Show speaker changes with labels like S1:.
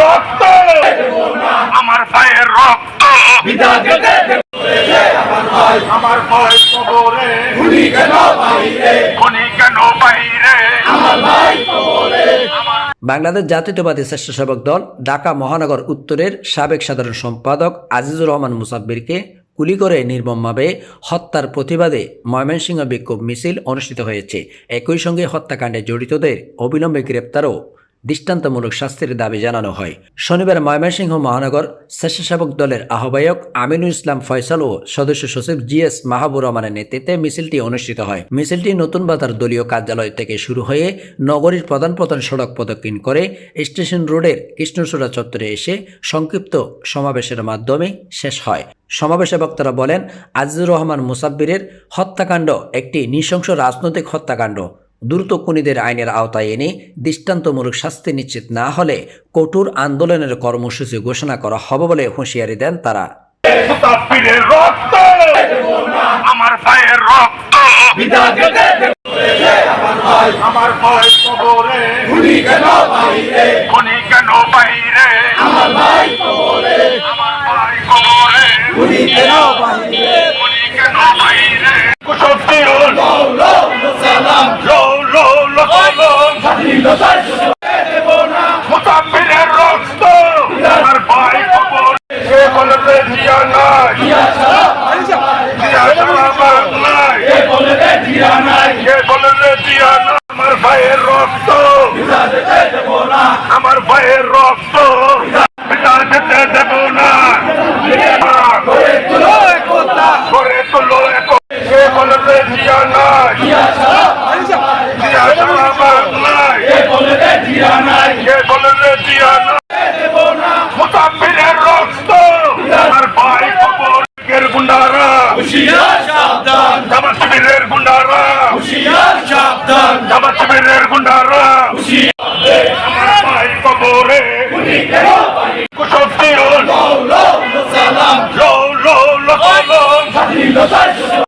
S1: রক্ত, আমার ভাইয়ের রক্ত, আমার ভাই কবরে, খুনি কেন বাইরে।
S2: বাংলাদেশ জাতীয়তাবাদী স্বেচ্ছাসেবক দল ঢাকা মহানগর উত্তরের সাবেক সাধারণ সম্পাদক আজিজুর রহমান মুসাব্বিরকে গুলি করে নির্মমভাবে হত্যার প্রতিবাদে ময়মনসিংহ বিক্ষোভ মিছিল অনুষ্ঠিত হয়েছে। একই সঙ্গে হত্যাকাণ্ডে জড়িতদের অবিলম্বে গ্রেপ্তার ও দৃষ্টান্তমূলক শাস্তির দাবি জানানো হয়। শনিবার ময়মনসিংহ মহানগর স্বেচ্ছাসেবক দলের আহ্বায়ক আমিনুল ইসলাম ফয়সাল ও সদস্য সচিব জিএস মাহবুর রহমানের নেতৃত্বে মিছিলটি অনুষ্ঠিত হয়। মিছিলটি নতুন বাজার দলীয় কার্যালয় থেকে শুরু হয়ে নগরীর প্রধান প্রধান সড়ক প্রদক্ষিণ করে স্টেশন রোডের কৃষ্ণচূড়া চত্বরে এসে সংক্ষিপ্ত সমাবেশের মাধ্যমে শেষ হয়। সমাবেশে বক্তারা বলেন, আজিজুর রহমান মুসাব্বিরের হত্যাকাণ্ড একটি নৃশংস রাজনৈতিক হত্যাকাণ্ড। দ্রুত খুনিদের আইনের আওতায় এনে দৃষ্টান্তমূলক শাস্তি নিশ্চিত না হলে কঠোর আন্দোলনের কর্মসূচি ঘোষণা করা হবে বলে হুঁশিয়ারি দেন তারা।
S1: মুসাব্বিরের রক্ত, আমার ভাইয়ের রক্ত, আমার ভাই কবরে, খুনি কেন বাইরে, আমার ভাই কবরে, খুনি কেন বাইরে। কুশক্তিউল মুসাব্বিরের রক্ত, আমার ভাই কবরে, সে বলতে জিয়া নাই, জিয়া ছাড়া বাংলায়, সে বলতে জিয়া নাই, আমার ভাইয়ের রক্ত, আমার ভাইয়ের রক্ত পিতা যেতে দেব না। করে তুলো সে বলতে জিয়া নাই, জিয়া ছাড়া বাংলায়, সে বলতে জিয়া নাই, মুসাব্বিরের রক্ত, আমার ভাই কবরের গুন্ডারা হুঁশিয়ার সাবধান, জামাত শিবিরের গুন্ডারা হুঁশিয়ার সাবধান, জামাত শিবিরের গুন্ডারা হুঁশিয়ার, আমার ভাই কবরে খুনি কেন